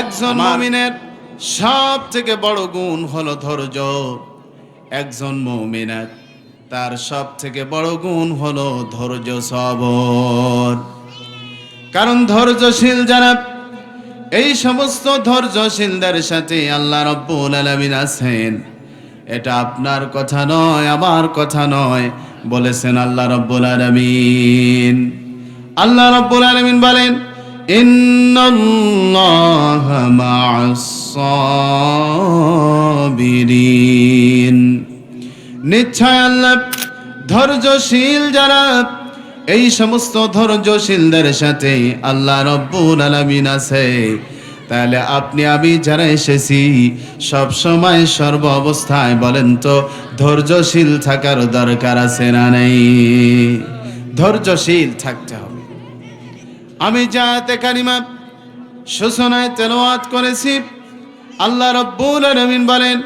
একজন মুমিনের সব থেকে বড় গুণ হলো ধৈর্য। একজন মুমিনের তার সব থেকে বড় গুণ হলো ধৈর্য সবর। কারণ ধৈর্যশীল যারা, এই সমস্ত ধৈর্যশীলদের সাথে আল্লাহ রাব্বুল আলামিন আছেন। এটা আপনার কথা নয়, আমার কথা নয়, বলেছেন আল্লাহ রাব্বুল আলামিন। আল্লাহ রাব্বুল আলামিন বলেন, ইন্নাল্লাহা মা'আস সাবিরিন। নিশ্চয় আল্লাহ ধৈর্যশীল যারা, এই সমস্ত ধৈর্যশীলদের সাথে আল্লাহ রাব্বুল আলামিন আছে। তাহলে আপনি আমি যারা এসেছি সব সময় সর্ব অবস্থায় বলেন তো ধৈর্যশীল থাকার দরকার আছে না নেই? ধৈর্যশীল থাকতে হবে। আমি জাতে কারিমা সূচনায় তেলাওয়াত করেছি, আল্লাহ রাব্বুল আলামিন বলেন,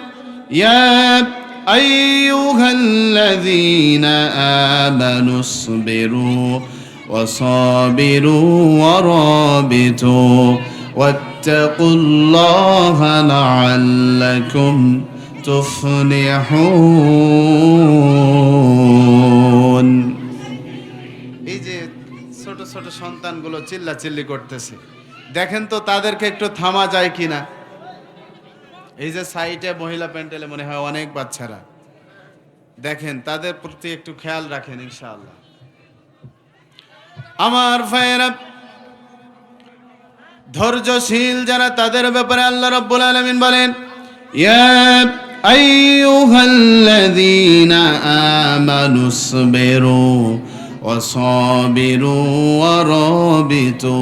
ইয়া আইয়ুহাল্লাযীনা আমানুসবিরু ওয়াসাবিরু ওয়ারাবিতু ওয়াত্তাকুল্লাহা লাআল্লাকুম তুফলিহুন। এই যে ছোট ছোট সন্তানগুলো চিল্লাচিল্লি করতেছে, দেখেন তো তাদেরকে একটু থামা যায় কিনা। এই যে সাইটে মহিলা প্যান্ডেলে মনে হয় অনেক বাচ্চারা, দেখেন তাদের প্রতি একটু খেয়াল রাখেন ইনশাআল্লাহ। আমার ভাইয়েরা, ধৈর্যশীল যারা তাদের ব্যাপারে আল্লাহ রাব্বুল আলামিন বলেন, ইয়া আইয়ুহাল্লাযীনা আমানুসবিরু ওয়াসাবিরু ওয়ারাবিতু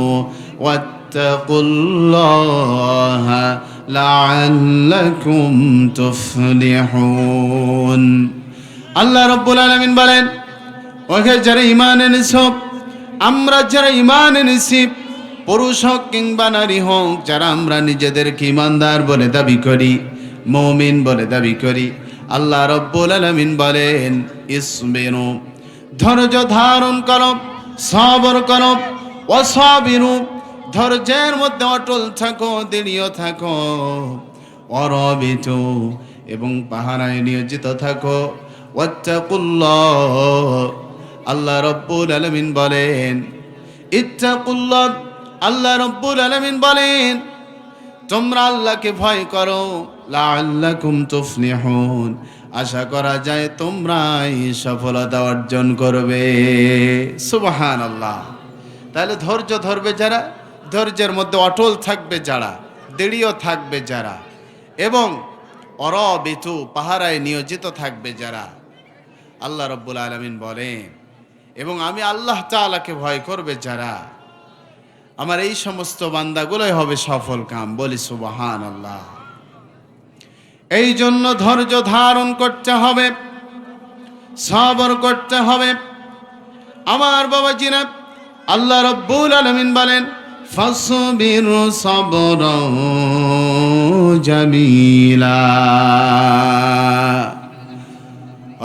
ওয়াত্তাকুল্লাহা লাআল্লাকুম তুফলিহুন। আল্লাহ রাব্বুল আলামিন বলেন, ওহে যারা ঈমান এনেছো, আমরা যারা ঈমান এনেছি, পুরুষ হোক কিংবা নারী হোক, যারা আমরা নিজেদেরকে ঈমানদার বলে দাবি করি, মুমিন বলে দাবি করি, আল্লাহ রাব্বুল আলামিন বলেন, ইসবিরু, ধৈর্য ধারণ করো, সবর করো, ওয়াসাবিরু, ধৈর্যের মধ্যে অটল থাকো, দৃঢ় থাকো, ওয়ারাবিতু, এবং পাহারায় নিয়োজিত থাকো, ওয়াত্তাকুল্লাহ, আল্লাহ রাব্বুল আলামিন বলেন, ইত্তাকুল্লাহ, আল্লাহ রাব্বুল আলামিন বলেন তোমরা আল্লাহকে ভয় করো, লাআল্লাকুম তুফলিহুন, আশা করা যায় তোমরাই সফলতা অর্জন করবে। সুবহানাল্লাহ। তাহলে ধৈর্য ধরবে যারা, ধৈর্যের মধ্যে অটল থাকবে যারা, দৃঢ় থাকবে যারা, এবং অরাবিতু, পাহারায় নিয়োজিত থাকবে যারা, আল্লাহ রাব্বুল আলামিন বলেন, এবং আমি আল্লাহ তাআলাকে ভয় করবে যারা, আমার এই সমস্ত বান্দাগুলোই হবে সফল কাম। বলি সুবহানাল্লাহ। এই জন্য ধৈর্য ধারণ করতে হবে, সবর করতে হবে। আমার বাবাজিরা, আল্লাহ রাব্বুল আলামিন বলেন, ফাসবির সাবরান জামিলা,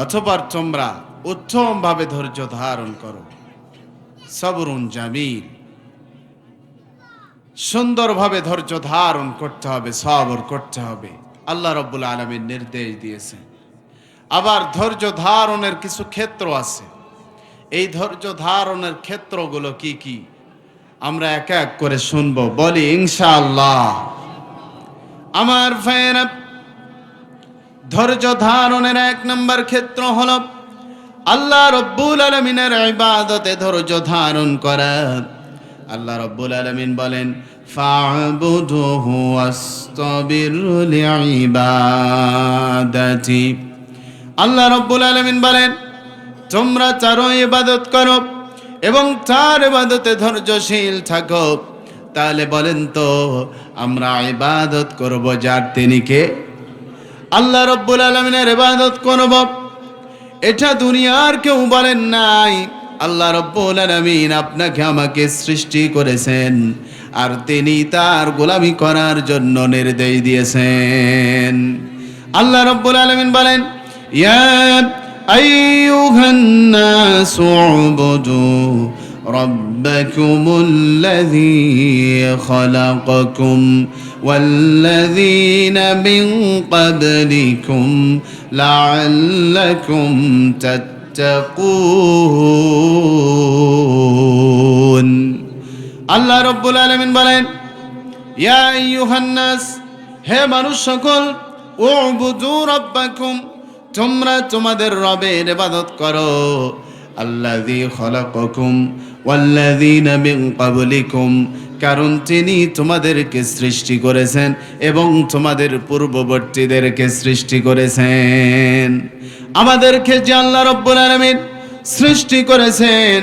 অথবা তোমরা উত্তমভাবে ধৈর্য ধারণ করো। সবরুন জামিল, সুন্দরভাবে ধৈর্য ধারণ করতে হবে, সবর করতে হবে। আল্লাহ রাব্বুল আলামিন নির্দেশ দিয়েছেন। আবার ধৈর্য ধারণের কিছু ক্ষেত্র আছে। এই ধৈর্য ধারণের ক্ষেত্রগুলো কি কি আমরা এক এক করে শুনবো। বলি ইনশাআল্লাহ। আমার ভাইয়েরা, ধৈর্য ধারণের এক নম্বর ক্ষেত্র হলো আল্লাহ রাব্বুল আলামিনের ইবাদতে ধৈর্য ধারণ করা। আল্লাহ রাব্বুল আলামিন বলেন, ফা'বুদুহু ওয়াসতাবির লিইবাদাতি। আল্লাহ রাব্বুল আলামিন বলেন, তোমরা তারও ইবাদত করো এবং তার ইবাদতে ধৈর্যশীল থাকো। তাহলে বলেন তো আমরা ইবাদত করব যার, তিনি কে? আল্লাহ রাব্বুল আলামিনের ইবাদত করব, এটা দুনিয়ার কেউ বলেন নাই। আল্লাহ রাব্বুল আলামিন আপনাকে আমাকে সৃষ্টি করেছেন, আর তিনি তার গোলামি করার জন্য নির্দেশ দিয়েছেন। আল্লাহ রাব্বুল আলামিন বলেন, ইয়া আইয়ুহান নাসু উবুদু ربكم الذي خلقكم والذين من قبلكم لعلكم تتقون আল্লাহ রব্বুল আলামিন বলেন ইয়া আইয়ুহান নাস হে মানুষ সকল উবুদু রাব্বাকুম তোমরা তোমাদের রবের ইবাদত করো আল্লাযী খলাকাকুম ওয়াল্লাযীনা মিন ক্বাবলিকুম কারণ তিনি তোমাদেরকে সৃষ্টি করেছেন এবং তোমাদের পূর্ববর্তীদেরকে সৃষ্টি করেছেন আমাদেরকে যে আল্লাহ রব্বুল আলামিন সৃষ্টি করেছেন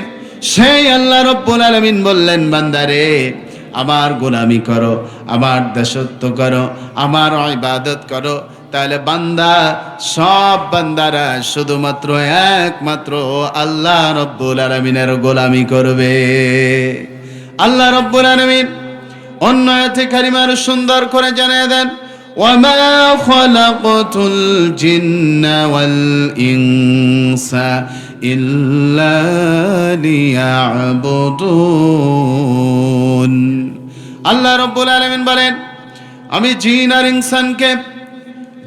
সেই আল্লাহ রব্বুল আলামিন বললেন বান্দারে আমার গোলামি করো আমার দাসত্ব করো আমার ইবাদত করো তাহলে বান্দা সব বান্দারা শুধুমাত্র একমাত্র আল্লাহ রব্বুল আলামিনের গোলামি করবে আল্লাহ রব্বুল আলামিন অন্য আয়াতে কারিমার সুন্দর করে জানিয়ে দেন ওয়ামা খালাকতুল জিন্না ওয়াল ইনসা ইল্লা লিয়াবুদুন আল্লাহ রব্বুল আলামিন বলেন আমি জিন আর ইনসানকে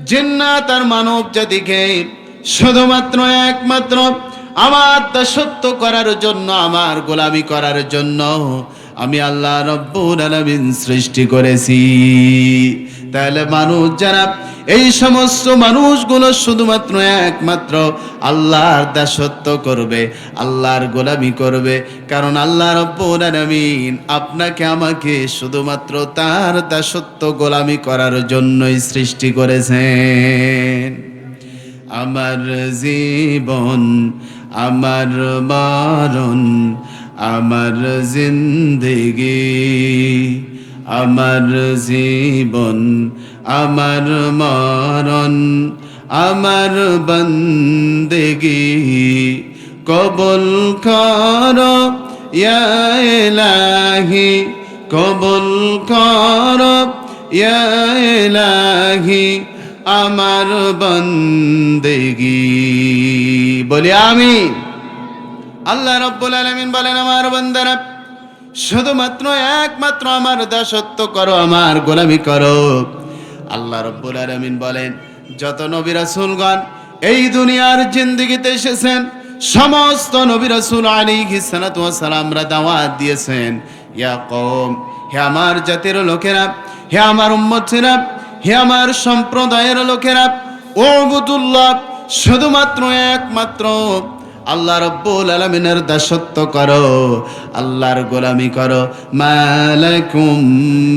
জিন্নাত আর মানব জাতিকে শুধুমাত্র একমাত্র আমার দাসত্ব করার জন্য আমার গোলামি করার জন্য আমি আল্লাহ রব্বুল আলামিন সৃষ্টি করেছি তাহলে মানুষ যারা এই সমস্ত মানুষগুলো শুধুমাত্র একমাত্র আল্লাহর দাসত্ব করবে আল্লাহর গোলামি করবে কারণ আল্লাহ রব্বুল আলামিন আপনাকে আমাকে শুধুমাত্র তার দাসত্ব গোলামি করার জন্যই সৃষ্টি করেছেন আমার জীবন আমার মরণ আমার জিন্দেগি আমার জীবন আমার মরণ আমার বন্দেগি কবুল কর ইয়া ইলাহি কবুল কর ইয়া ইলাহি আমার বন্দেগি বলি আমিন আল্লাহ রব্বুল আলামিন বলেন আমার বান্দারা শুধুমাত্র একমাত্র আমার দাসত্ব করো আমার গোলামি করো আল্লাহ রব্বুল আলামিন বলেন যত নবী রাসূলগণ এই দুনিয়ার জিন্দেগিতে এসেছেন সমস্ত নবী রাসূল আলাইহিস সালাতু ওয়াস সালামরা দাওয়াত দিয়েছেন ইয়া কওম হে আমার জাতির লোকেরা হে আমার উম্মতেরা হে আমার সম্প্রদায়ের লোকেরা উবুদুল্লাহ শুধুমাত্র একমাত্র আল্লাহ রব্বুল আলামিনের দাসত্ব করো আল্লাহর গোলামি করো মালাকুম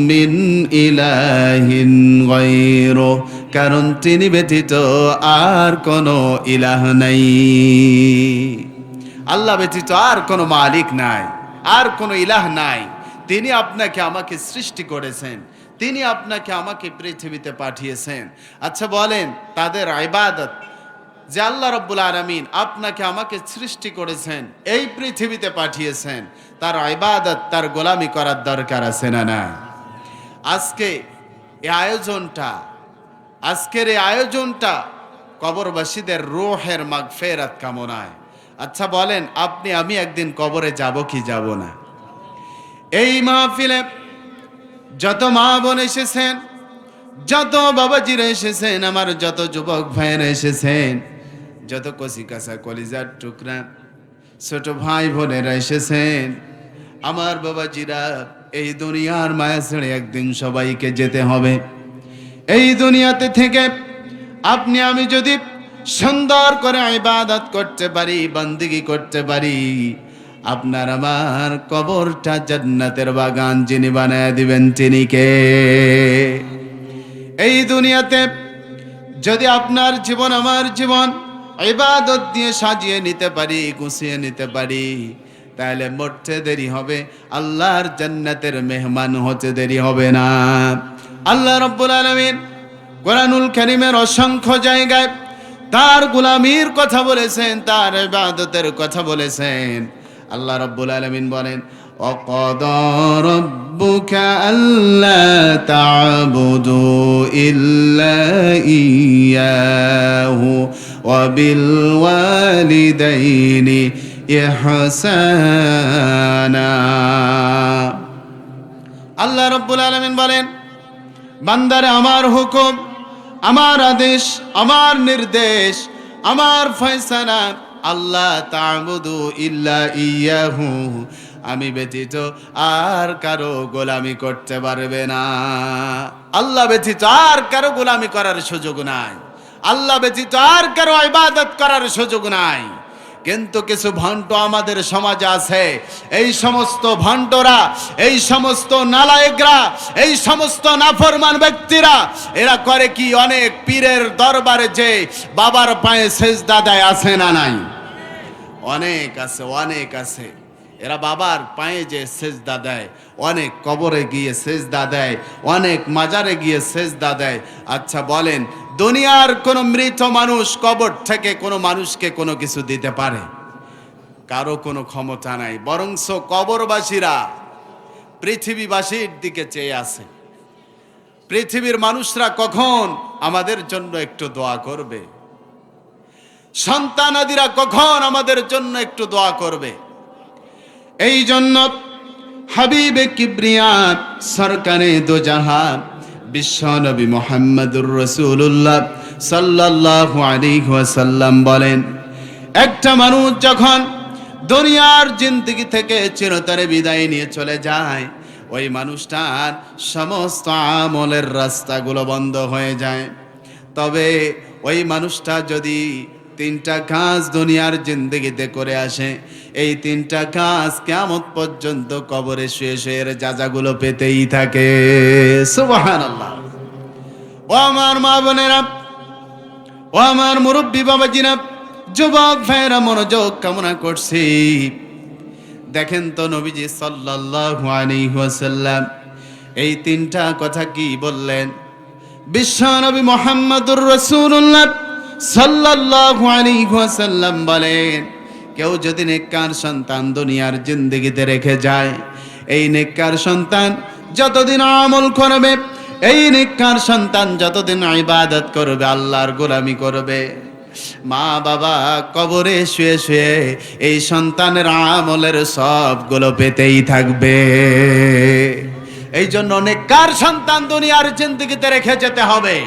মিন ইলাহিন গায়রু কারণ তিনি ব্যতীত আর কোনো ইলাহ নাই আল্লাহ ব্যতীত আর কোনো মালিক নাই আর কোনো ইলাহ নাই তিনি আপনাকে আমাকে সৃষ্টি করেছেন তিনি আপনাকে আমাকে পৃথিবীতে পাঠিয়েছেন আচ্ছা বলেন তাদের ইবাদত যে আল্লাহ রব্বুল আলামিন আপনাকে আমাকে সৃষ্টি করেছেন এই পৃথিবীতে পাঠিয়েছেন তার ইবাদত তার গোলামি করার দরকার আছে না না আজকের এই আয়োজনটা কবরবাসীদের রূহের মাগফিরাত কামনায় আচ্ছা বলেন আপনি আমি একদিন কবরে যাব কি যাব না এই মাহফিলে যত মা বোন এসেছেন যত বাবাজিরা এসেছেন আমার যত যুবক ভাইয়েরা এসেছেন যত কচি কাঁচা কলিজার টুকরা ছোট ভাই বোনেরা এসেছেন আমার বাবাজিরা এই দুনিয়ার মায়া ছেড়ে একদিন সবাইকে যেতে হবে এই দুনিয়াতে থেকে আপনি আমি যদি সুন্দর করে ইবাদত করতে পারি বন্দেগী করতে পারি আপনার আমার কবরটা জান্নাতের বাগান যিনি বানায় দিবেন তিনি কে এই দুনিয়াতে যদি আপনার জীবন আমার জীবন ইবাদত দিয়ে সাজিয়ে নিতে পারি গুছিয়ে নিতে পারি তাহলে মরতে দেরি হবে আল্লাহর জান্নাতের মেহমান হতে দেরি হবে না আল্লাহ রাব্বুল আলামিন কোরআনুল কারীমের অসংখ্য জায়গায় তার গোলামির কথা বলেছেন তার ইবাদতের কথা বলেছেন আল্লাহ রাব্বুল আলামিন বলেন وَقَضَى رَبُّكَ أَلَّا تَعْبُدُوا إِلَّا إِيَّاهُ وَبِالْوَالِدَيْنِ ইহসানা। আল্লাহ রাব্বুল আলামিন বলেন, বান্দারে আমার হুকুম, আমার আদেশ, আমার নির্দেশ, আমার ফয়সালা, আল্লাহ তা'বুদু ইল্লা ইয়াহু, আমি ব্যতীত আর কারো গোলামি করতে পারবে না। আল্লাহ ব্যতীত আর কারো গোলামি করার সুযোগ নাই, আল্লাহ ব্যতীত আর কারো ইবাদত করার সুযোগ নাই। কিন্তু কিছু ভণ্ড আমাদের সমাজে আছে, এই সমস্ত ভণ্ডরা, এই সমস্ত নালায়েকরা, এই সমস্ত নাফরমান ব্যক্তিরা এরা করে কি, অনেক পীরের দরবারে যে বাবার পায়ে সেজদা দেয়, আছে না নাই? অনেক আছে, অনেক আছে। এরা বাবার পায়ে যে সেজদা দেয়, অনেক কবরে গিয়ে সেজদা দেয়, অনেক মাজারে গিয়ে সেজদা দেয়। আচ্ছা বলেন, দুনিয়ার কোন মৃত মানুষ কবর থেকে কোনো মানুষকে কোনো কিছু দিতে পারে? কারো কোনো ক্ষমতা নাই। বরংস কবরবাসীরা পৃথিবীবাসীর দিকে চেয়ে আছে। পৃথিবীর মানুষরা কখন আমাদের জন্য একটু দোয়া করবে? সন্তানাদিরা কখন আমাদের জন্য একটু দোয়া করবে? এই জন্য হাবিবে কিবরিয়াত সরকারে দো জাহান বিশ্ব নবী মুহাম্মদুর রাসূলুল্লাহ সাল্লাল্লাহু আলাইহি ওয়াসাল্লাম বলেন, একটা মানুষ যখন দুনিয়ার জিন্দেগি থেকে চিরতরে বিদায় নিয়ে চলে যায়, ওই মানুষটার সমস্ত আমলের রাস্তাগুলো বন্ধ হয়ে যায়। তবে ওই মানুষটা যদি তিনটা কাজ দুনিয়ার জিন্দেগিতে করে আসে, এই তিনটা কাজ কিয়ামত পর্যন্ত কবরে শুয়ে শুয়ে এর যাজাগুলো পেতেই থাকে। সুবহানাল্লাহ। ও আমার মা বোনেরা, ও আমার মুরব্বী বাবাজিরা, যুবক ভাইরা, মনোযোগ কামনা করছি। দেখেন তো নবীজি সাল্লাল্লাহু আলাইহি ওয়াসাল্লাম এই তিনটা কথা কি বললেন? বিশ্ব নবী মুহাম্মদুর রাসূলুল্লাহ সাল্লাল্লাহু আলাইহি ওয়াসাল্লাম বলেন, কেউ যদি নেককার সন্তান দুনিয়ার জিন্দেগিতে রেখে যায়, এই নেককার সন্তান যতদিন আমল করবে, এই নেককার সন্তান যতদিন ইবাদত করবে, আল্লাহর গোলামি করবে, মা বাবা কবরে শুয়ে শুয়ে এই সন্তানের আমলের সবগুলো পেতেই থাকবে। এই জন্য নেককার সন্তান দুনিয়ার জিন্দেগিতে রেখে যেতে হবে।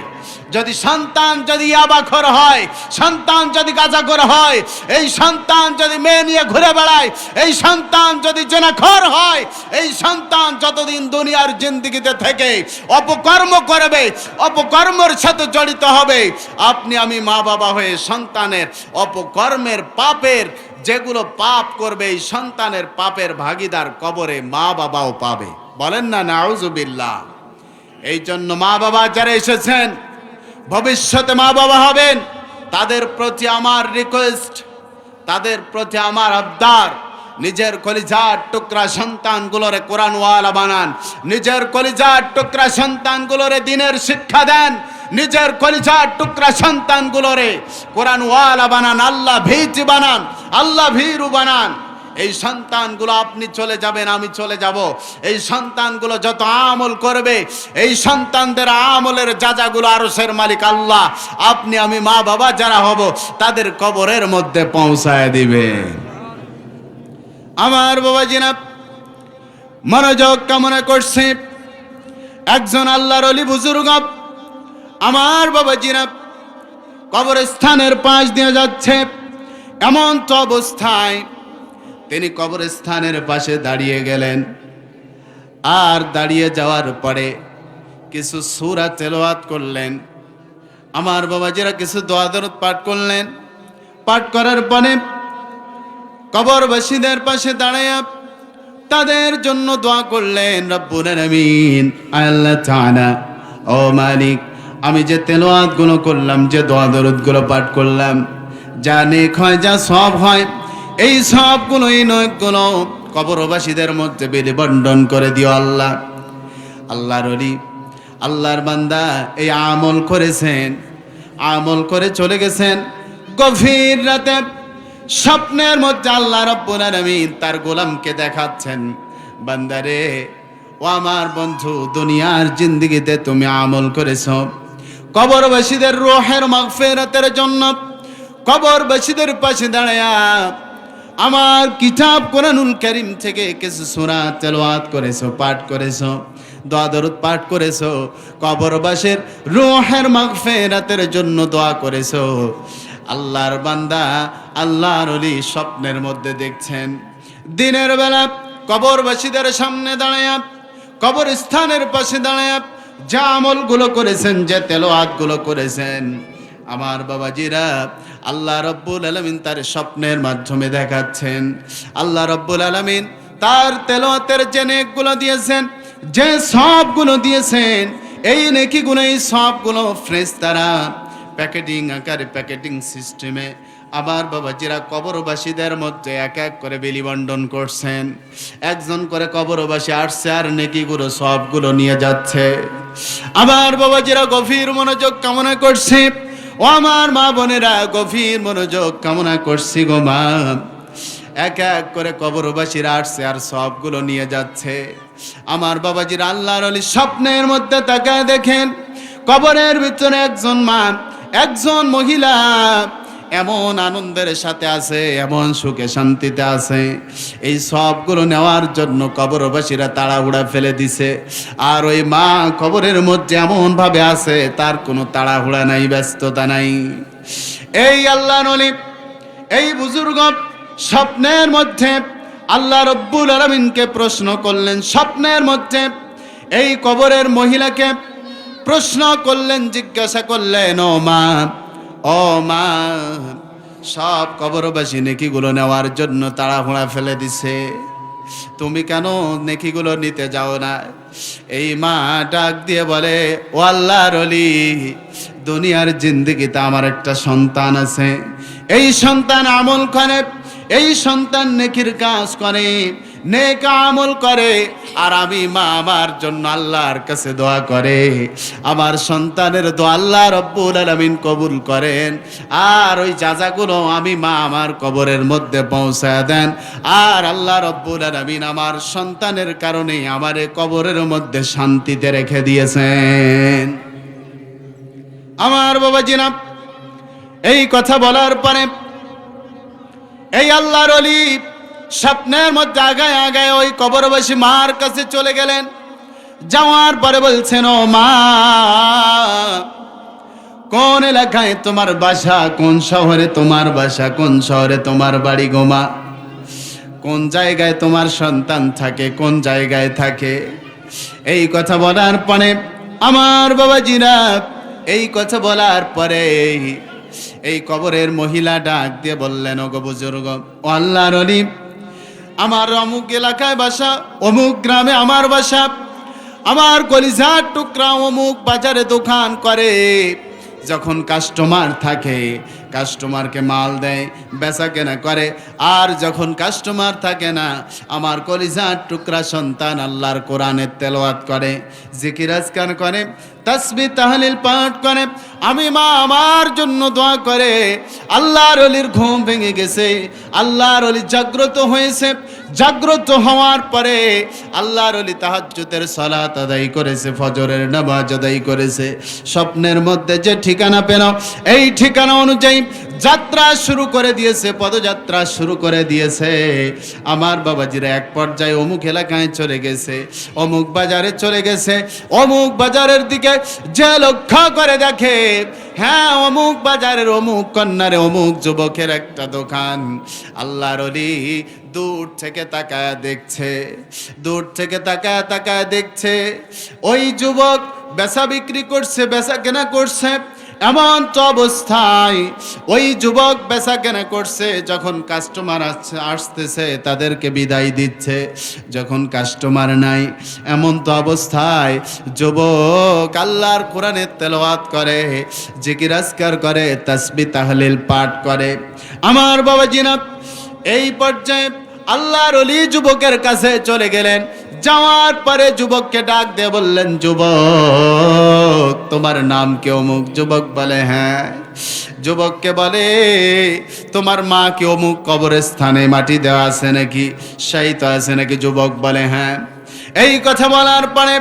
যদি সন্তান যদি ইয়াবাখোর হয়, সন্তান যদি গাঁজাখোর হয়, এই সন্তান যদি মেয়ে নিয়ে ঘুরে বেড়ায়, এই সন্তান যদি জেনাখোর হয়, এই সন্তান যতদিন দুনিয়ার জিন্দেগিতে থেকে অপকর্ম করবে, অপকর্মের সাথে জড়িত হবে, আপনি আমি মা বাবা হয়ে সন্তানের অপকর্মের পাপের যেগুলো পাপ করবে, এই সন্তানের পাপের ভাগীদার কবরে মা বাবাও পাবে। বলেন না নাউজুবিল্লাহ। এই জন্য মা বাবা যারা এসেছেন, ভবিষ্যতে মা বাবা হবেন, তাদের প্রতি আমার রিকোয়েস্ট, তাদের প্রতি আমার আবদার, নিজের কলিজার টুকরা সন্তানগুলোরে কোরআনওয়ালা বানান, নিজের কলিজার টুকরা সন্তানগুলোরে দ্বীনের শিক্ষা দেন, নিজের কলিজার টুকরা সন্তানগুলোরে কোরআনওয়ালা বানান, আল্লাহ ভীতি বানান, আল্লাহ ভীরু বানান। এই সন্তানগুলো আপনি চলে যাবেন, আমি চলে যাব, এই সন্তানগুলো যত আমল করবে, এই সন্তানদের আমলের যাজাগুলো আরশের মালিক আল্লাহ, আপনি আমি মা বাবা যারা হব তাদের কবরের মধ্যে পৌঁছায় দিবে। আমার বাবাজিরা, মনোযোগ কামনা করছে, একজন আল্লাহর ওলি বুজুর্গ আমার বাবাজিরা কবরস্থানের পাশ দিয়ে যাচ্ছে। এমন তো অবস্থায় তিনি কবরস্থানের পাশে দাঁড়িয়ে গেলেন, আর দাঁড়িয়ে যাওয়ার পরে কিছু সূরা তেলাওয়াত করলেন। আমার বাবাজিরা কিছু দোয়া দরুদ পাঠ করলেন। পাঠ করার পরে কবরবাসীদের পাশে দাঁড়ায়া তাদের জন্য দোয়া করলেন, রব্বুল আলামিন, আল্লাহ তাআলা, ও মালিক, আমি যে তেলাওয়াত গুলো করলাম, যে দোয়া দরুদ গুলো পাঠ করলাম, যা নেক হয়, যা সব হয়, এই সবগুলো, এই নয়গুলো কবরবাসীদের মধ্যে বিলিবন্টন করে দিও আল্লাহ। আল্লাহর ওলি, আল্লাহর বান্দা এই আমল করেছেন, আমল করে চলে গেছেন। গভীর রাতে স্বপ্নের মধ্যে আল্লাহ রাব্বুল আলামিন তার গোলামকে দেখাচ্ছেন, বান্দারে, ও আমার বন্ধু, দুনিয়ার জিন্দেগিতে তুমি আমল করেছো, কবরবাসীদের রূহের মাগফিরাতের জন্য কবরবাসীদের পাশে দাঁড়ায়া আমার কিতাব কোরআনুল কারীম থেকে কিছু সূরা তেলাওয়াত করেছো, পাঠ করেছো, দোয়া দরুদ পাঠ করেছো, কবরবাসীর রূহের মাগফিরাতের জন্য দোয়া করেছো। আল্লাহর বান্দা, আল্লাহর ওলি স্বপ্নের মধ্যে দেখছেন দিনের বেলা কবরবাসীদের সামনে দাঁড়ায়া, কবরস্থানের পাশে দাঁড়ায়া যা আমলগুলো করেছেন, যে তেলাওয়াতগুলো করেছেন, আমার বাবাজিরা আল্লাহ রব্বুল আলামিন তার স্বপ্নের মাধ্যমে দেখাচ্ছেন। আল্লাহ রব্বুল আলামিন তার তেলাওয়াতের যে নেকগুলো দিয়েছেন, যে সবগুলো দিয়েছেন, এই নেকিগুলো, এই সবগুলো ফেরেশতারা প্যাকেটিং আকারে, প্যাকেটিং সিস্টেমে আমার বাবাজিরা কবরবাসীদের মধ্যে এক এক করে বিলি বন্টন করছেন। একজন করে কবরবাসী আসছে আর নেকিগুলো সবগুলো নিয়ে যাচ্ছে। আমার বাবাজিরা গভীর মনোযোগ কামনা করছে। ও আমার মা বোনেরা, গভীর মনোযোগ কামনা করছি গো মা। এক এক করে কবরবাসীরা আসছে আর সবগুলো নিয়ে যাচ্ছে। আমার বাবাজিরা আল্লাহর ওলি স্বপ্নের মধ্যে তাকায় দেখেন কবরের ভিতরে একজন মা, একজন মহিলা এমন আনন্দের সাথে আছে, এমন সুখে শান্তিতে আছে। এই সবগুলো নেওয়ার জন্য কবরবাসীরা তাড়াহুড়া ফেলে দিছে। আর ওই মা কবরের মধ্যে এমন ভাবে আছে, তার কোনো তাড়াহুড়া নাই, ব্যস্ততা নাই। এই আল্লাহর ওলি, এই বুজুর্গ স্বপ্নের মধ্যে আল্লাহ রব্বুল আলামিনকে প্রশ্ন করলেন। স্বপ্নের মধ্যে এই কবরের মহিলাকে প্রশ্ন করলেন, জিজ্ঞাসা করলেন, ও মা, ও মা, সব কবরবাসী নেকিগুলো নেওয়ার জন্য তাড়াহুড়া ফেলে দিছে, তুমি কেন নেকিগুলো নিতে যাও না? এই মা ডাক দিয়ে বলে, ও আল্লাহর ওলি, দুনিয়ার জিন্দেগিতে আমার একটা সন্তান আছে। এই সন্তান আমল করে, এই সন্তান নেকির কাজ করে, নেক আমল করে, আর আমি মা আমার জন্য আল্লাহর কাছে দোয়া করে। আমার সন্তানের দোয়া আল্লাহ রব্বুল আলামিন কবুল করেন, আর ওই যাজাগুলো আমি মা আমার কবরের মধ্যে পৌঁছায় দেন। আর আল্লাহ রব্বুল আলামিন আমার সন্তানের কারণে আমারে কবরের মধ্যে শান্তিতে রেখে দিয়েছেন। আমার বাবাজিরা এই কথা বলার পরে এই আল্লাহর ওলি স্বপ্নের মধ্যে আগায় আগায় ওই কবরবাসী মার কাছে চলে গেলেন। যাওয়ার পরে বলছেন, ও মা, কোন এলাকায় তোমার বাসা, কোন শহরে তোমার বাসা, কোন শহরে তোমার বাড়ি গো মা? কোন জায়গায় তোমার সন্তান থাকে, কোন জায়গায় থাকে? এই কথা বলার পরে আমার বাবাজিরা, এই কথা বলার পরে এই কবরের মহিলা ডাক দিয়ে বললেন, ও গো বুজুর্গ, ও আল্লাহর ওলি, আমার অমুক এলাকায় বাসা, অমুক গ্রামে আমার বাসা, আমার কলিজার টুকরা অমুক বাজারে দোকান করে। যখন কাস্টমার থাকে, কাস্টমারকে মাল দেয়, বেচা কেনা করে। আর যখন কাস্টমার থাকে না, আমার কলিজার টুকরা সন্তান আল্লাহর কোরআনের তেলাওয়াত করে, জিকির আজকার করে, তাসবিহ তাহলিল পাঠ করে। আমি মা আমার জন্য দোয়া করে। আল্লাহর ওলির ঘুম ভেঙে গেছে, আল্লাহর ওলি জাগ্রত হয়েছে। জাগ্রত হওয়ার পরে আল্লাহর ওলি তাহাজ্জুদের সালাত আদায় করেছে, ফজরের নামাজ আদায় করেছে। স্বপ্নের মধ্যে যে ঠিকানা পেল, এই ঠিকানা অনুযায়ী যাত্রা শুরু করে দিয়েছে, পদযাত্রা শুরু করে দিয়েছে। আমার বাবাজিরা এক পর্যায়ে অমুক এলাকায় চলে গেছে, অমুক বাজারে চলে গেছে। অমুক বাজারের দিকে যে লক্ষ্য করে দেখে, হ্যাঁ, অমুক বাজারের অমুক কর্নারে অমুক যুবকের একটা দোকান। আল্লাহর ওলি দূর থেকে তাকায় দেখছে, দূর থেকে তাকায় তাকায় দেখছে ওই যুবক বেচা বিক্রি করছে, বেচা কেনা করছে। এমন তো অবস্থায় ওই যুবক বেচা কেনা করছে, যখন কাস্টমার আসতেছে তাদেরকে বিদায় দিচ্ছে। যখন কাস্টমার নাই, এমন তো অবস্থায় যুবক আল্লাহর কোরআনের তেলাওয়াত করে, জিকির আজকার করে, তাসবিহ তাহলিল পাঠ করে। আমার বাবাজিরা এই পর্যায়ে আল্লাহর ওলি যুবকের কাছে চলে গেলেন। যাওয়ার পরে যুবককে ডাক দিয়ে বললেন, যুবক, তোমার নাম কি? অমুক। যুবক বলে, হ্যাঁ। যুবককে বলে, তোমার মা কি অমুক কবরস্থানে মাটি দেওয়া আছে নাকি, শায়িত আছে নাকি? যুবক বলে, হ্যাঁ। এই কথা বলার পরে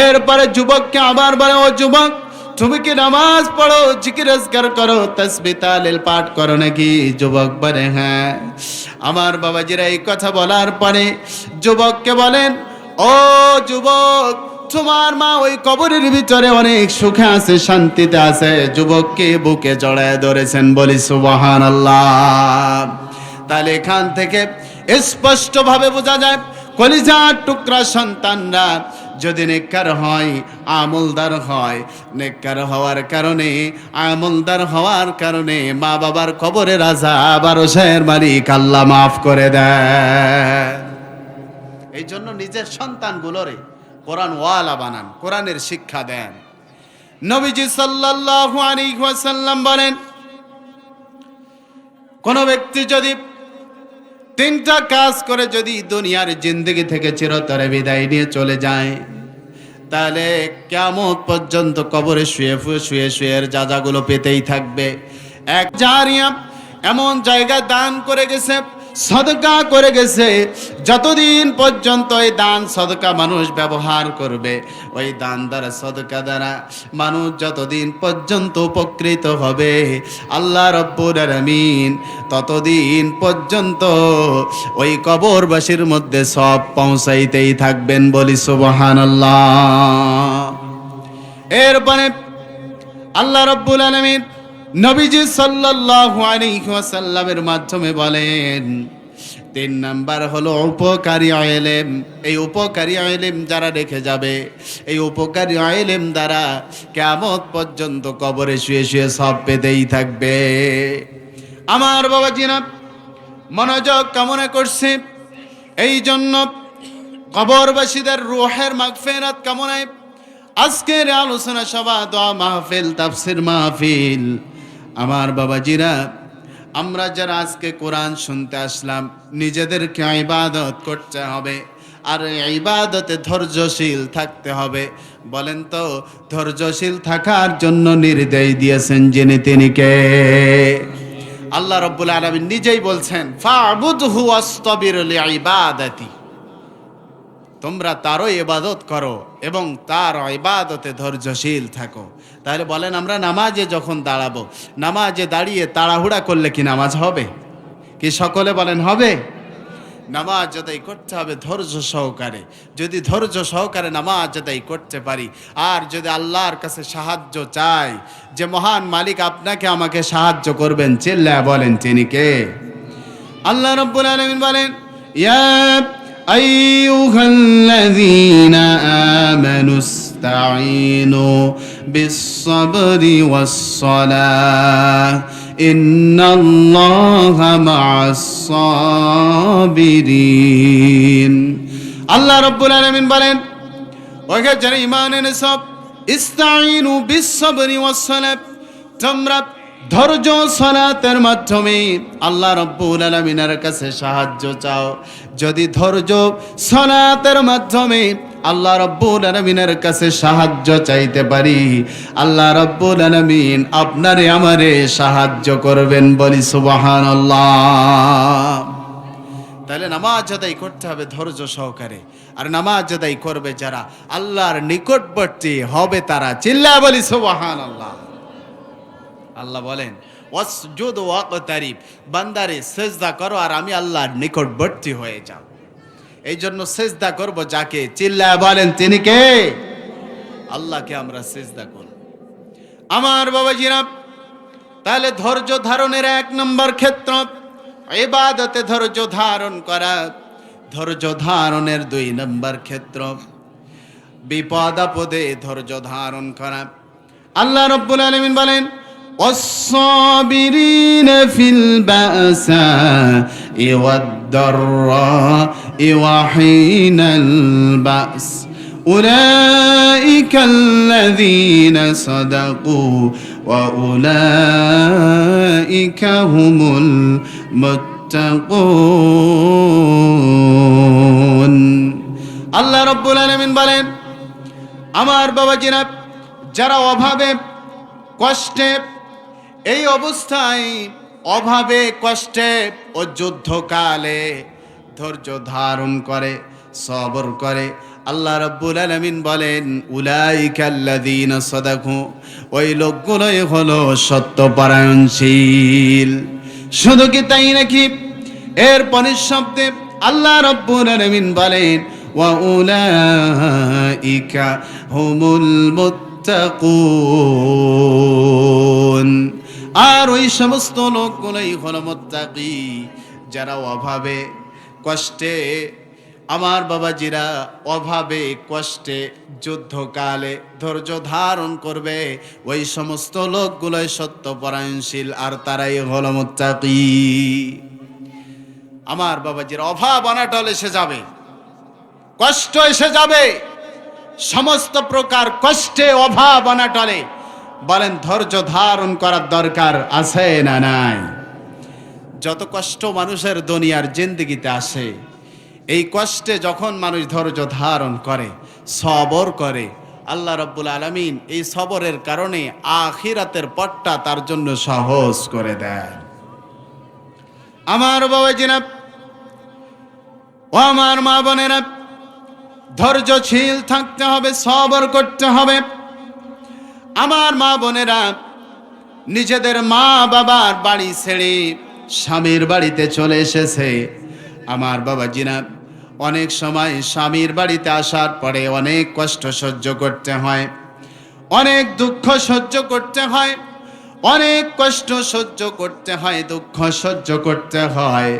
এরপরে যুবককে আবার বলে, ও যুবক, তুমি কি নামাজ পড়ো, জিকির আজকার করো, তাসবিহ তাহলিল পাঠ করো নাকি? যুবক বলে হ্যাঁ। আমার বাবাজিরা এই কথা বলার পরে যুবককে বলেন, ও যুবক, তোমার মা ওই কবরের ভিতরে অনেক সুখে আছে, শান্তিতে আছে। যুবককে বুকে জড়ায় ধরেছেন, বলি সুবহানাল্লাহ। তাহলে এখান থেকে স্পষ্ট ভাবে বোঝা যায়, কলিজার টুকরা সন্তানরা যদি নেককার হয়, আমলদার হয়, নেককার হওয়ার কারণে, আমলদার হওয়ার কারণে মা বাবার কবরের আযাব আর রোষের মালিক আল্লাহ মাফ করে দেয়। এই জন্য নিজের সন্তানগুলোরে কোরআন ওয়ালা বানান, কোরআনের শিক্ষা দেন। নবীজি সাল্লাল্লাহু আলাইহি ওয়াসাল্লাম বলেন, কোন ব্যক্তি যদি তিনটা কাজ করে যদি দুনিয়ার জিন্দেগি থেকে চিরতরে বিদায় নিয়ে চলে যায়, তাহলে কিয়ামত পর্যন্ত কবরে শুয়ে শুয়ে যাজাগুলো পেতেই থাকবে। এক জারিয়া, এমন জায়গা দান করে গেছে, সদকা করে গেছে, যতদিন পর্যন্ত এই দান সদকা মানুষ ব্যবহার করবে, ওই দান দ্বারা সদকা দ্বারা মানুষ যতদিন পর্যন্ত উপকৃত হবে, আল্লাহ রাব্বুল আলামিন ততদিন পর্যন্ত ওই কবরবাসীর মধ্যে সব পৌঁছাইতেই থাকবেন, বলি সুবহানাল্লাহ। এরপরে আল্লাহ রাব্বুল আলামিন নবীজি সাল্লাল্লাহু আলাইহি ওয়াসাল্লামের মাধ্যমে বলেন, 3 নাম্বার হলো উপকারী ইলম। এই উপকারী ইলম যারা রেখে যাবে, এই উপকারী ইলম দ্বারা কিয়ামত পর্যন্ত কবরে শুয়ে শুয়ে সব পেতেই থাকবে। আমার বাবাজিরা মনোযোগ কামনা করছে, এই জন্য কবরবাসীদের রূহের মাগফিরাত কামনায় আজকের আলোচনা সভা, দোয়া মাহফিল, তাফসীর মাহফিল। আমার বাবাজিরা, আমরা যারা আজকে কোরআন শুনতে আসলাম, নিজেদেরকে ইবাদত করতে হবে, আর ইবাদতে ধৈর্যশীল থাকতে হবে। বলেন তো, ধৈর্যশীল থাকার জন্য নির্দেশ দিয়েছেন যিনি, তিনি কে? আল্লাহ রাব্বুল আলামিন নিজেই বলছেন, ফা'বুদহু ওয়াসতাবির লিইবাদাতি। তোমরা তারও ইবাদত করো এবং তার ইবাদতে ধৈর্যশীল থাকো। তাহলে বলেন, আমরা নামাজে যখন দাঁড়াবো, নামাজে দাঁড়িয়ে তাড়াহুড়া করলে কি নামাজ হবে? কি সকলে বলেন হবে? নামাজ আদায় করতে হবে ধৈর্য সহকারে। যদি ধৈর্য সহকারে নামাজ আদায় করতে পারি, আর যদি আল্লাহর কাছে সাহায্য চাই, যে মহান মালিক আপনাকে আমাকে সাহায্য করবেন, চিল্লায়া বলেন তিনি কে? আল্লাহ রাব্বুল আলামিন বলেন, ইয়া আইয়ুহাল্লাযীনা আমানু ইসতাঈনু বিস-সাবরি ওয়াস-সালাহ ইন্নাল্লাহা মা'আস-সাবিরিন। আল্লাহ রাব্বুল আলামিন বলেন, ওহে যারা ঈমান এনেছো, ইসতাঈনু বিস-সাবরি ওয়াস-সালাহ, তোমরা ধৈর্য সালাতের মাধ্যমে আল্লাহ রাব্বুল আলামিনের কাছে সাহায্য চাও। যদি ধৈর্য সালাতের মাধ্যমে আল্লাহ রাব্বুল আলামিনের কাছে সাহায্য চাইতে পারি, আল্লাহ রাব্বুল আলামিন আপনারে আমারে সাহায্য করবেন, বলি সুবহানাল্লাহ। তাহলে নামাজ আদায় করতে হবে ধৈর্য সহকারে, আর নামাজ আদায় করবে যারা, আল্লাহর নিকটবর্তী হবে তারা, চিল্লায়া বলি সুবহানাল্লাহ। আল্লাহ বলেন, ওয়াসজুদ ওয়াকতারিব, বান্দারে সেজদা করো আর আমি আল্লাহর নিকটবর্তী হয়ে যাও। এই জন্য সেজদা করব যাকে, চিল্লায়া বলেন তিনি কে? আল্লাহকে আমরা সেজদা করব। আমার বাবাজিরা, তাহলে ধৈর্য ধারণের 1 নম্বর ক্ষেত্র ইবাদতে ধৈর্য ধারণ করা। ধৈর্য ধারণের 2 নম্বর ক্ষেত্র বিপদ আপদে ধৈর্য ধারণ করা। আল্লাহ রাব্বুল আলামিন বলেন, والصابرين في البأساء والضراء وحين البأس أولئك الذين صدقوا وأولئك هم المتقون। আল্লাহ রাব্বুল আলামিন বলেন, আমার বাবাজিরা, যারা অভাবে কষ্টে, এই অবস্থায় অভাবে কষ্টে ও যুদ্ধকালে ধৈর্য ধারণ করে, সবর করে, আল্লাহ রাব্বুল আলামিন বলেন উলাইকাল্লাযীনা সাদাকু, ওই লোকগুলোই হলো সত্যপরায়ণশীল। শুধু কি তাই নাকি, এর পরের শব্দে আল্লাহ রাব্বুল আলামিন বলেন ওয়া উলাইকা হুমুল মুত্তাকুন, আর ওই সমস্ত লোকগুলোই হলো মুত্তাকি, যারা অভাবে কষ্টে, আমার বাবাজিরা অভাবে কষ্টে যুদ্ধকালে ধৈর্য ধারণ করবে, ওই সমস্ত লোকগুলোই সত্যপরায়ণশীল, আর তারাই হলো মুত্তাকি। আমার বাবাজিরা অভাব অনাটল এসে যাবে, কষ্ট এসে যাবে, সমস্ত প্রকার কষ্টে অভাব অনাটলে বলেন ধৈর্য ধারণ করার দরকার আছে না নাই? যত কষ্ট মানুষের দুনিয়ার জিন্দেগিতে আসে, এই কষ্টে যখন মানুষ ধৈর্য ধারণ করে, সবর করে, আল্লাহ রাব্বুল আলামিন এই সবরের কারণে আখিরাতের পথটা তার জন্য সহজ করে দেয়। আমার বাবাজিরা ও আমার মা বোনেরা, ধৈর্যশীল থাকতে হবে, সবর করতে হবে। আমার মা বোনেরা নিজেদের মা বাবার বাড়ি ছেড়ে স্বামীর বাড়িতে চলে এসেছে। আমার বাবাজিরা অনেক সময় স্বামীর বাড়িতে আসার পরে অনেক কষ্ট সহ্য করতে হয়, অনেক দুঃখ সহ্য করতে হয়, অনেক কষ্ট সহ্য করতে হয়, দুঃখ সহ্য করতে হয়।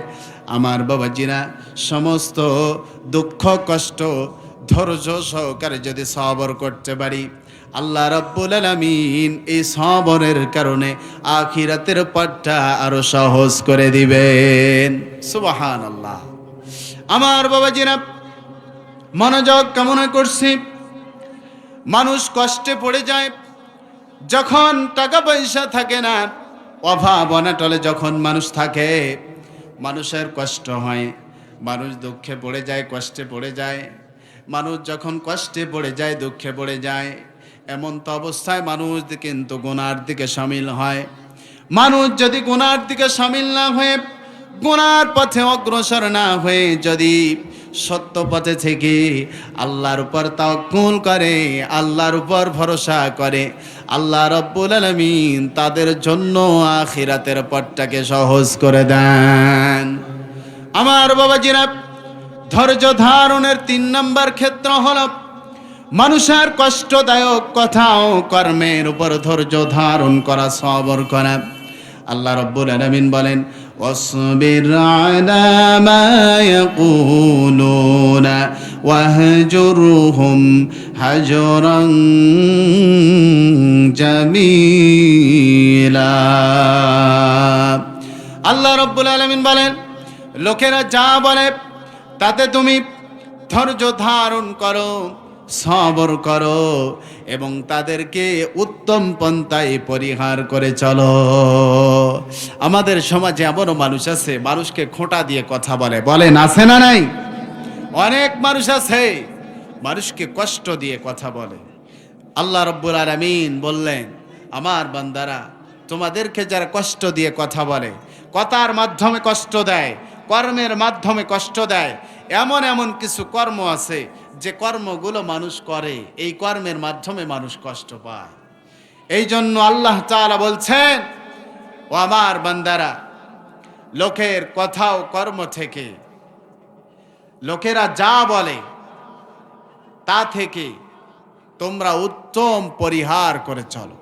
আমার বাবাজিরা সমস্ত দুঃখ কষ্ট ধৈর্য সহকারে যদি সবর করতে পারি, আল্লাহ রাব্বুল আলামিন এই সবরের কারণে আখিরাতের পথটা আরো সহজ করে দিবেন। সুবহানাল্লাহ। আমার বাবাজিরা মনোযোগ কামনা করছি, মানুষ কষ্টে পড়ে যায় যখন টাকা পয়সা থাকে না, অভাব অনাটলে যখন মানুষ থাকে, মানুষের কষ্ট হয়, মানুষ দুঃখে পড়ে যায়, কষ্টে পড়ে যায়। মানুষ যখন কষ্টে পড়ে যায়, দুঃখে পড়ে যায়, এমন তো অবস্থায় মানুষ কিন্তু গুনার দিকে শামিল হয়। মানুষ যদি গুনার দিকে শামিল না হয়ে, গুনার পথে অগ্রসর না হয়ে যদি সত্য পথে থেকে আল্লাহর উপর তাওয়াক্কুল করে, আল্লাহর উপর ভরসা করে, আল্লাহ রাব্বুল আলামিন তাদের জন্য আখিরাতের পথটাকে সহজ করে দেন। আমার বাবাজিরা ধৈর্য ধারণের 3 নম্বর ক্ষেত্র হলো মানুষের কষ্টদায়ক কথা ও কর্মের উপর ধৈর্য ধারণ করা, সবর করা। আল্লাহ রাব্বুল আলামিন বলেন ওয়াসবির আলা মা ইয়াকুলুনা ওয়াহজুরহুম হাজরান জামিলা। আল্লাহ রাব্বুল আলামিন বলেন লোকেরা যা বলে তাতে তুমি ধৈর্য ধারণ করো, সবর করো এবং তাদেরকে উত্তম পন্থায় পরিহার করে চলো। আমাদের সমাজে এমনও মানুষ আছে, মানুষকে খোঁটা দিয়ে কথা বলে, বলেন আছে না নাই? অনেক মানুষ আছে মানুষকে কষ্ট দিয়ে কথা বলে। আল্লাহ রাব্বুল আলামিন বললেন আমার বান্দারা, তোমাদেরকে যারা কষ্ট দিয়ে কথা বলে, কথার মাধ্যমে কষ্ট দেয়, কর্মের মাধ্যমে কষ্ট দেয়, এমন এমন কিছু কর্ম আছে যে কর্মগুলো মানুষ করে, এই কর্মের মাধ্যমে মানুষ কষ্ট পায়। এই জন্য আল্লাহ তাআলা বলছেন ও আমার বান্দারা, লোকের কথা ও কর্ম থেকে, লোকেরা যা বলে তা থেকে তোমরা উত্তম পরিহার করে চলো।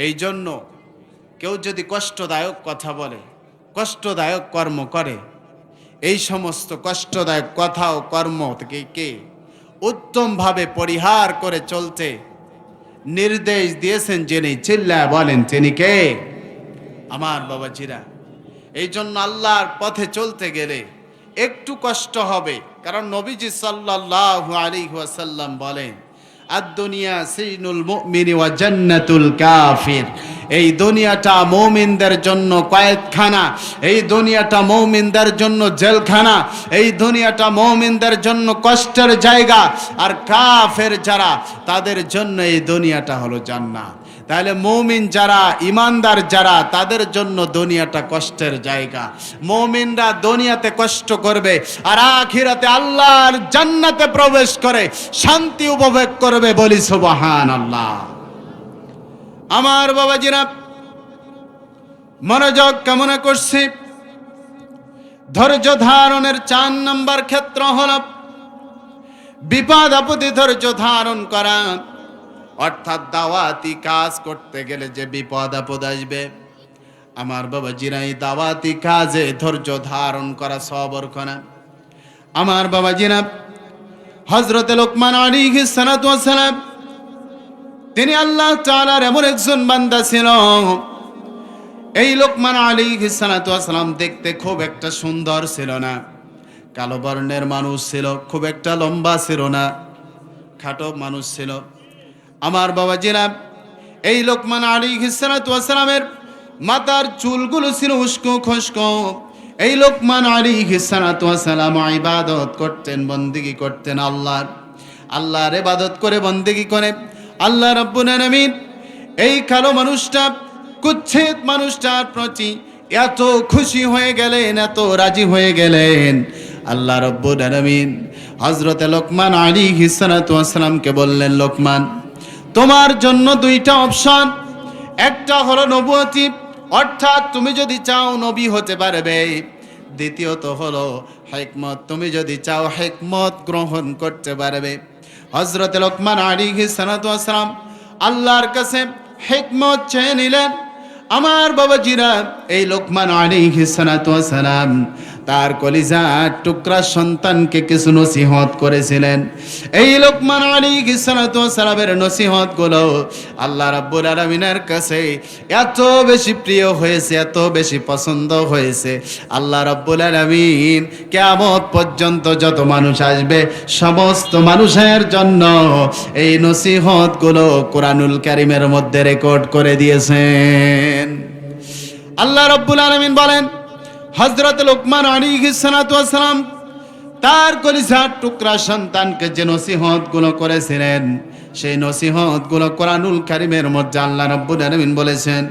এই জন্য কেউ যদি কষ্টদায়ক কথা বলে, কষ্টদায়ক কর্ম করে, এই সমস্ত কষ্টদায়ক কথা ও কর্ম থেকে কে উত্তমভাবে পরিহার করে চলতে নির্দেশ দিয়েছেন যিনি, চিল্লায় বলেন তিনি কে? আমার বাবাজিরা এই জন্য আল্লাহর পথে চলতে গেলে একটু কষ্ট হবে, কারণ নবীজি সাল্লাল্লাহু আলাইহি ওয়াসাল্লাম বলেন আদ-দুনিয়া সিজনুল মুমিনি ওয়া জান্নাতুল কাফির। এই দুনিয়াটা মুমিনদের জন্য কয়েদখানা, এই দুনিয়াটা মুমিনদের জন্য জেলখানা, এই দুনিয়াটা মুমিনদের জন্য কষ্টের জায়গা, আর কাফের যারা তাদের জন্য এই দুনিয়াটা হলো জান্নাত। তাহলে মুমিন যারা, ইমানদার যারা, তাদের জন্য দুনিয়াটা কষ্টের জায়গা। মুমিনরা দুনিয়াতে কষ্ট করবে আর আখিরাতে আল্লাহর জান্নাতে প্রবেশ করে শান্তি উপভোগ করবে। বলি সুবহানাল্লাহ। আমার বাবাজিরা মনোযোগ কামনা করছি। ধৈর্য ধারণের 4 নম্বর ক্ষেত্র হলো বিপদ আপদে ধৈর্য ধারণ করা। অর্থাৎ দাওয়াতি কাজ করতে গেলে যে বিপদ আপদ আসবে, আমার বাবাজিরা এই দাওয়াতি কাজে ধৈর্য ধারণ করা, সবর করা। আমার বাবাজিরা হযরত লোকমান আলাইহিস সালাতু ওয়াস সালাম, তিনি আল্লাহ তাআলার এমন একজন বান্দা ছিল। এই লোকমান আলাইহিস সালাতু ওয়াস সালাম দেখতে খুব একটা সুন্দর ছিল না, কালো বর্ণের মানুষ ছিল, খুব একটা লম্বা ছিল না, খাটো মানুষ ছিল। আমার বাবাজিরা এই লোকমান আলাইহিস সালাতু ওয়াস সালামের মাথার চুলগুলো ছিল উস্কো খুস্কো। এই লোকমান আলাইহিস সালাতু ওয়াস সালাম ইবাদত করতেন, বন্দেগী করতেন আল্লাহর ইবাদত করে বন্দেগী করে আল্লাহ রাব্বুল আলামিন এই কালো মানুষটা, কুচ্ছিত মানুষটার প্রতি এত খুশি হয়ে গেলেন, এত রাজি হয়ে গেলেন। আল্লাহ রাব্বুল আলামিন হযরত লোকমান আলাইহিস সালাতু ওয়াস সালামকে বললেন, লোকমান, তোমার জন্য 2টা অপশন। একটা হলো নবুয়তি, অর্থাৎ তুমি যদি চাও নবী হতে পারবে। দ্বিতীয়ত হলো হিকমত, তুমি যদি চাও হিকমত গ্রহণ করতে পারবে। হযরত লোকমান আলাইহিস সালাতু ওয়াস সালাম আল্লাহর কাছে হিকমত চেয়ে নিলেন। আমার বাবাজিরা এই লোকমান আলাইহিস সালাতু ওয়াস সালাম তার কলিজার টুকরা সন্তানকে কিছু নসিহত করেছিলেন। এই লোকমান আলাইহিস সালাতু ওয়াস সালামের নসিহতগুলো আল্লাহ রাব্বুল আলামিনের কাছে এত বেশি প্রিয় হয়েছে, এত বেশি পছন্দ হয়েছে। আল্লাহ রাব্বুল আলামিন কিয়ামত পর্যন্ত যত মানুষ আসবে সমস্ত মানুষের জন্য এই নসিহতগুলো কোরআনুল কারীমের মধ্যে রেকর্ড করে দিয়েছেন। আল্লাহ রাব্বুল আলামিন বলেন, হযরত লোকমান আলাইহিস সালাতু ওয়াস সালাম তার কলিজার টুকরা সন্তানকে যে নসিহতগুলো করেছিলেন, সেই নসিহতগুলো কোরআনুল কারীমের মধ্যে আল্লাহ রাব্বুল আলামিন বলেছেন,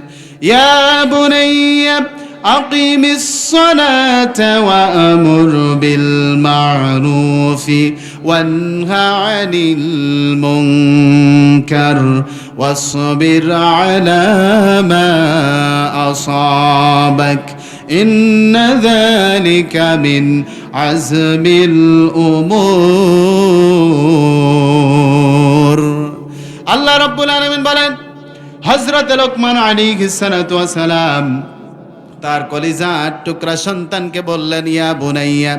ইয়া বুনাইয়া আকিমিস সালাতা ওয়া আমুর বিল মা'রুফি ওয়ানহা আনিল মুনকার ওয়াসবির আলা মা আসাবাক ইন্না যালিকা মিন আযমিল উমুর। আল্লাহ রাব্বুল আলামিন বলেন, হযরত লোকমান আলাইহিস সালাতু ওয়াস সালাম তার কলিজার টুকরা সন্তানকে বললেন, ইয়া বুনাইয়া,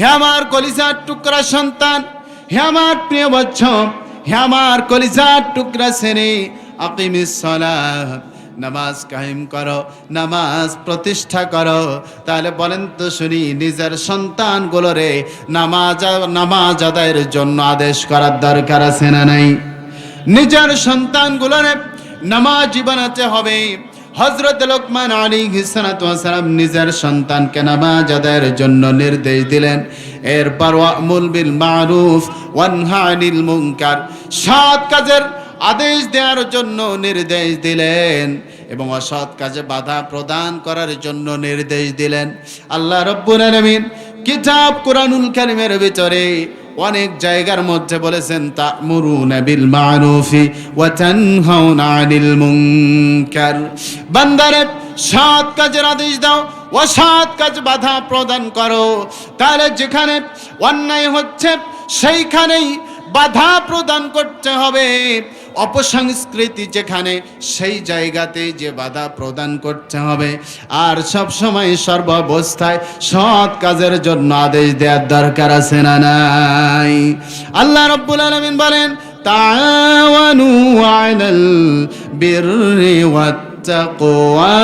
হে আমার কলিজার টুকরা সন্তান, হে আমার প্রিয় বৎস, হে আমার কলিজার টুকরা ছেলে, আকিমিস সালাহ, নামাজ কায়েম করো, নামাজ প্রতিষ্ঠা করো। তাহলে বলেন তো শুনি, নিজের সন্তানগুলোরে নামাজ আদায়ের জন্য আদেশ করার দরকার আছে না নাই? নিজের সন্তানগুলোরে নামাজি বানাতে হবে। হযরত লোকমান আলাইহিস সালাতু ওয়াস সালাম নিজের সন্তানকে নামাজ আদায়ের জন্য নির্দেশ দিলেন। এরপর ওয়া'মুর বিল মা'রুফ ওয়ানহা আনিল মুনকার, সৎ কাজের আদেশ দেওয়ার জন্য নির্দেশ দিলেন এবং অসৎ কাজে বাধা প্রদান করার জন্য নির্দেশ দিলেন। আল্লাহ রাব্বুল আলামিন কিতাব কোরআনুল কারীমের ভিতরে অনেক জায়গার মধ্যে বলেছেন, তা'মুরুনা বিল মা'রুফি ওয়া তানহাউনা আনিল মুনকার, বান্দারে সৎ কাজের আদেশ দাও, অসৎ কাজ বাধা প্রদান করো। তাহলে যেখানে অন্যায় হচ্ছে সেইখানেই বাধা প্রদান করতে হবে। অপসংস্কৃতি যেখানে, সেই জায়গাতে যে বাধা প্রদান করতে হবে। আর সব সময় সর্বাবস্থায় সৎ কাজের জন্য আদেশ দেওয়ার দরকার আছে না নাই? আল্লাহ রাব্বুল আলামিন বলেন, তাআওয়ানু আলাল বিররি ওয়াত তাকওয়া।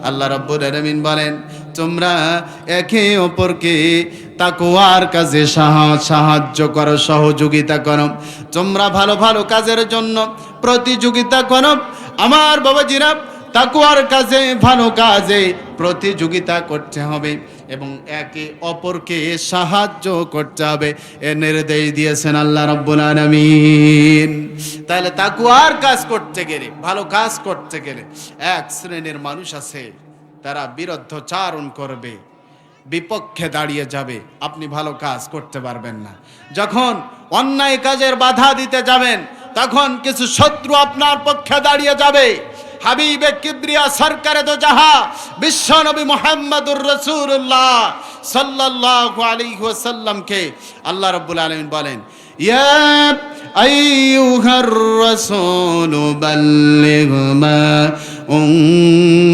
আল্লাহ রাব্বুল আলামিন বলেন, তোমরা একে অপরকে তাকওয়ার কাজে সাহায্য করো, সহযোগিতা করো। তোমরা ভালো ভালো কাজের জন্য প্রতিযোগিতা করো। আমার বাবাজিরা, তাকওয়ার কাজে, ভালো কাজে প্রতিযোগিতা করতে হবে এবং একে অপরকে সাহায্য করতে হবে, এর নির্দেশ দিয়েছেন আল্লাহ রাব্বুল আলামিন। তাহলে তাকওয়ার কাজ করতে গেলে, ভালো কাজ করতে গেলে এক শ্রেণীর মানুষ আছে, তারা বিরুদ্ধাচরণ করবে, বিপক্ষে দাঁড়িয়ে যাবে, আপনি ভালো কাজ করতে পারবেন না। যখন অন্যায় কাজের বাধা দিতে যাবেন, তখন কিছু শত্রু আপনার পক্ষে দাঁড়িয়ে যাবে। হাবিবে কিবরিয়া সরকারে দো জাহা বিশ্ব নবী মুহাম্মদুর রাসূলুল্লাহ সাল্লাল্লাহু আলাইহি ওয়াসাল্লামকে আল্লাহ রাব্বুল আলামিন বলেন, ইয়া আইয়ুহার রাসূল বাল্লিগ মা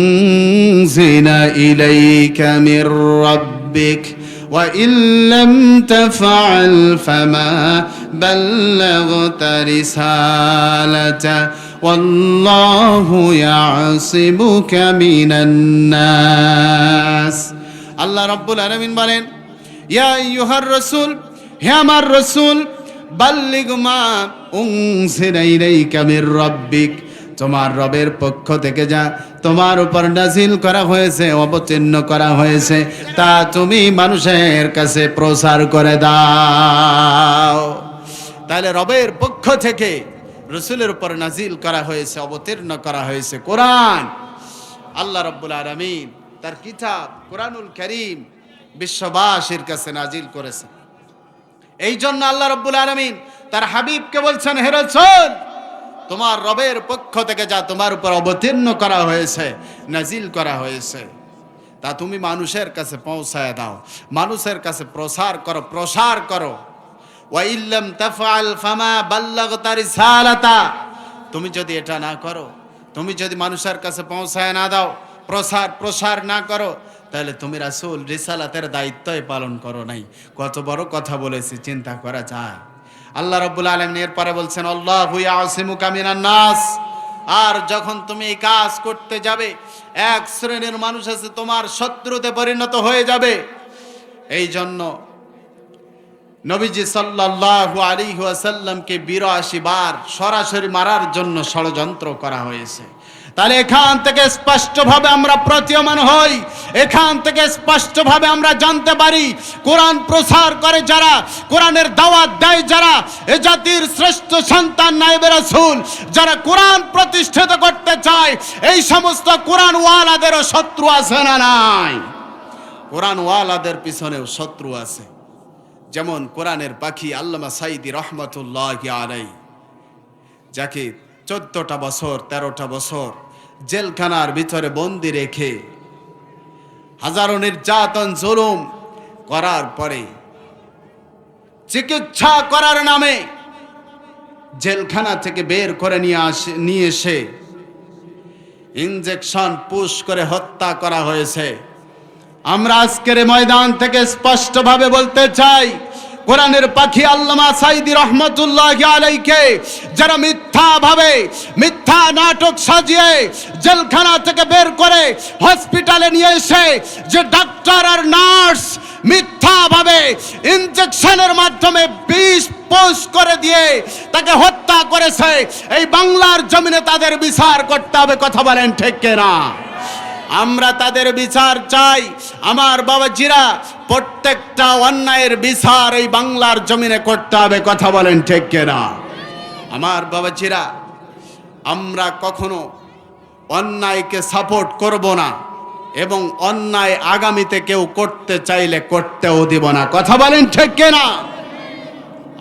উনজিলা ইলাইকা মির রাব্বিক ওয়া ইল্লাম তাফআল ফামা বাল্লাগতা রিসালাতা ওয়াল্লাহু ইয়াসিমুকা মিনান নাস। আল্লাহ রাব্বুল আলামিন বলেন, ইয়া আইয়ুহার রাসূল, হে আমার রাসূল, বাল্লিগ মা উনজিলা ইলাইকা মির রাব্বিক, তোমার রবের পক্ষ থেকে যা তোমার উপর নাজিল করা হয়েছে, অবতীর্ণ করা হয়েছে, তা তুমি মানুষের কাছে প্রচার করে দাও। তাহলে রবের পক্ষ থেকে রাসূলের উপর নাজিল করা হয়েছে, অবতীর্ণ করা হয়েছে কোরআন। আল্লাহ রাব্বুল আলামিন তার কিতাব কোরআনুল কারীম বিশ্ববাসীর কাছে নাজিল করেছেন। এই জন্য আল্লাহ রাব্বুল আলামিন তার হাবিবকে বলছেন, হে রাসূল, তোমার রবের পক্ষ থেকে যা তোমার উপর অবতীর্ণ করা হয়েছে, নাজিল করা হয়েছে, তা তুমি মানুষের কাছে পৌঁছায় দাও, মানুষের কাছে প্রসার করো। ওয়া ইল্লাম তাফআল ফামা বাল্লাগতা রিসালাতা, তুমি যদি এটা না করো, তুমি যদি মানুষের কাছে পৌঁছায় না দাও, প্রসার না করো, তাহলে তুমি রাসূল রিসালাতের দায়িত্বই পালন করো নাই। কত বড় কথা বলেছি, চিন্তা করা যায়। আল্লাহ রাব্বুল আলামিন এরপরে বলছেন, আল্লাহু ইয়াসিমুকা মিনান নাস। আর যখন তুমি এই কাজ করতে যাবে, এক শ্রেণীর মানুষ আছে তোমার শত্রুতে পরিণত হয়ে যাবে। এই জন্য নবীজি সাল্লাল্লাহু আলাইহি ওয়াসাল্লামকে ৮২ বার সরাসরি মারার জন্য ষড়যন্ত্র করা হয়েছে। তাহলে এখান থেকে স্পষ্টভাবে আমরা প্রতীয়মান হই, এখান থেকে স্পষ্টভাবে আমরা জানতে পারি, কোরআন প্রচার করে যারা, কোরআনের দাওয়াত দেয় যারা, এ জাতির শ্রেষ্ঠ সন্তান নায়েবে রাসূল, যারা কোরআন প্রতিষ্ঠিত করতে চায়, এই সমস্ত কোরআন ওয়ালাদেরও শত্রু আছে না নাই? কোরআন ওয়ালাদের পিছনেও শত্রু আছে। যেমন কোরআনের পাখি আল্লামা সাঈদী রহমাতুল্লাহি আলাইহি, যাকে 14টা বছর 13টা বছর জেলখানার ভিতরে বন্দি রেখে হাজারো নির্যাতন জুলুম করার পরে চিকিৎসা করার নামে জেলখানা থেকে বের করে নিয়ে এসে ইনজেকশন পুশ করে হত্যা করা হয়েছে। আমরা আজকের ময়দান থেকে স্পষ্টভাবে বলতে চাই, কোরআনের পাখি আল্লামা সাঈদী রহমাতুল্লাহি আলাইহিকে যারা মিথ্যা নাটক সাজিয়ে জেলখানা থেকে বের করে হসপিটালে নিয়ে এসে, যে ডাক্তার আর নার্স মিথ্যাভাবে ইনজেকশনের মাধ্যমে বিষ পুশ করে দিয়ে তাকে হত্যা করেছে, এই বাংলার জমিনে তাদের বিচার করতে হবে। কথা বলেন ঠিক কিনা? আমরা তাদের বিচার চাই। আমার বাবাজিরা, প্রত্যেকটা অন্যায়ের বিচার এই বাংলার জমিনে করতে হবে। কথা বলেন ঠিক কিনা? আমার বাবাজিরা, আমরা কখনো অন্যায়কে সাপোর্ট করব না এবং অন্যায় আগামীতে কেউ করতে চাইলে করতেও দিব না। কথা বলেন ঠিক কিনা?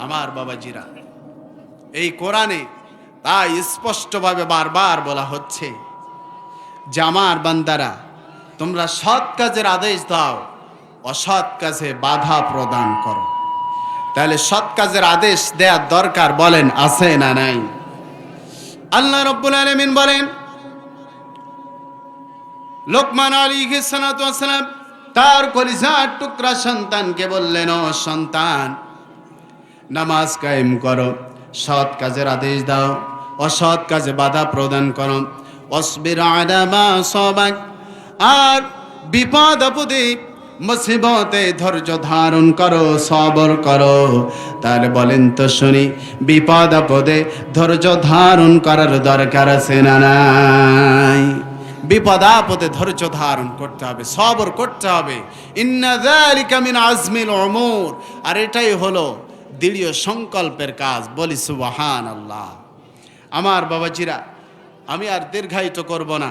আমার বাবাজিরা, এই কোরআনে তাই স্পষ্টভাবে বারবার বলা হচ্ছে যে আমার বান্দারা, তোমরা সৎ কাজের আদেশ দাও, অসৎ কাজে বাধা প্রদান করো। তাহলে সৎ কাজের আদেশ দেওয়ার দরকার বলেন আছে না নাই? আল্লাহ রাব্বুল আলামিন বলেন, লোকমান আলাইহিস সালাতু ওয়াস সালাম তার কলিজার টুকরা সন্তানকে বললেন, ও সন্তান, নামাজ কায়েম করো, সৎ কাজের আদেশ দাও, অসৎ কাজে বাধা প্রদান করো। অসবির আলা মা সাবাক, আর বিপদ আপদে মুসিবতে ধৈর্য ধারণ করো, সবর করো। তাহলে বলেন তো শুনি, বিপদ আপদে ধৈর্য ধারণ করার দরকার আছে না নাই? বিপদ আপদে ধৈর্য ধারণ করতে হবে, সবর করতে হবে। ইন্না যালিকা মিন আজমিল উমুর, আর এটাই হলো দৃঢ় সংকল্পের কাজ। বলি সুবহানাল্লাহ। আমার বাবাজিরা, আমি আর দীর্ঘায়িত করব না।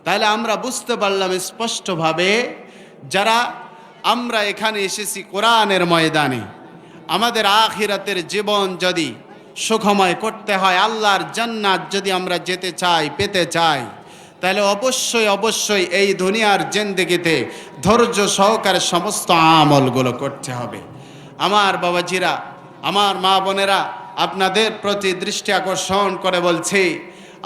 তাহলে আমরা বুঝতে পারলাম স্পষ্টভাবে, যারা আমরা এখানে এসেছি কোরআনের ময়দানে, আমাদের আখিরাতের জীবন যদি সুখময় করতে হয়, আল্লাহর জান্নাত যদি আমরা যেতে চাই, পেতে চাই, তাহলে অবশ্যই অবশ্যই এই দুনিয়ার জিন্দেগিতে ধৈর্য সহকারে সমস্ত আমলগুলো করতে হবে। আমার বাবাজিরা, আমার মা বোনেরা, আপনাদের প্রতি দৃষ্টি আকর্ষণ করে বলছি,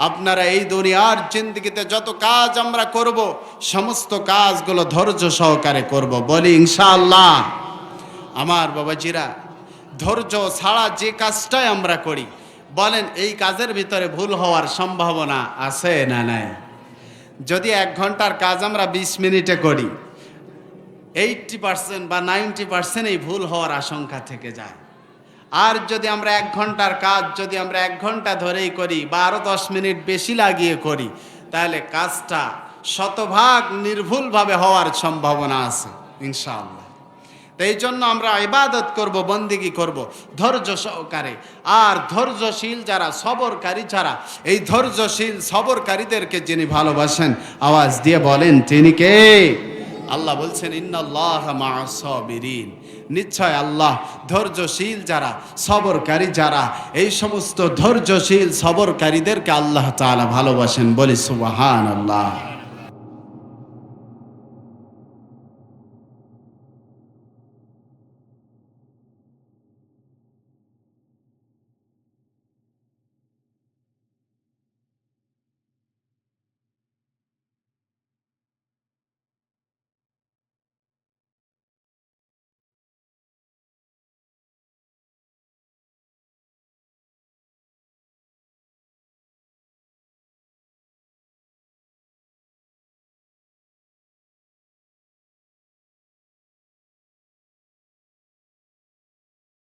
আপনারা এই দুনিয়ার জিন্দেগিতে যত কাজ আমরা করব, সমস্ত কাজগুলো ধৈর্য সহকারে করব। বলি ইনশাআল্লাহ। আমার বাবাজিরা, ধৈর্য ছাড়া যে কাজটাই আমরা করি, বলেন এই কাজের ভিতরে ভুল হওয়ার সম্ভাবনা আছে না নাই? যদি 1 ঘন্টার কাজ আমরা 20 মিনিটে করি, 80% বা 90% এই ভুল হওয়ার আশঙ্কা থেকে যায়। আর যদি আমরা 1 ঘন্টার কাজ যদি আমরা 1 ঘন্টা ধরেই করি বা আরও 10 মিনিট বেশি লাগিয়ে করি, তাহলে কাজটা শতভাগ নির্ভুলভাবে হওয়ার সম্ভাবনা আছে ইনশাআল্লাহ। তো এই জন্য আমরা ইবাদত করব, বন্দেগী করব ধৈর্য সহকারে। আর ধৈর্যশীল যারা, সবরকারী যারা, এই ধৈর্যশীল সবরকারীদেরকে যিনি ভালোবাসেন, আওয়াজ দিয়ে বলেন তিনি কে? আল্লাহ বলছেন ইন্নাল্লাহা মা'আস সাবিরিন, নিশ্চয় আল্লাহ ধৈর্যশীল যারা, সবরকারী যারা, এই সমস্ত ধৈর্যশীল সবরকারীদেরকে আল্লাহ তাআলা ভালোবাসেন। বলি সুবহানাল্লাহ।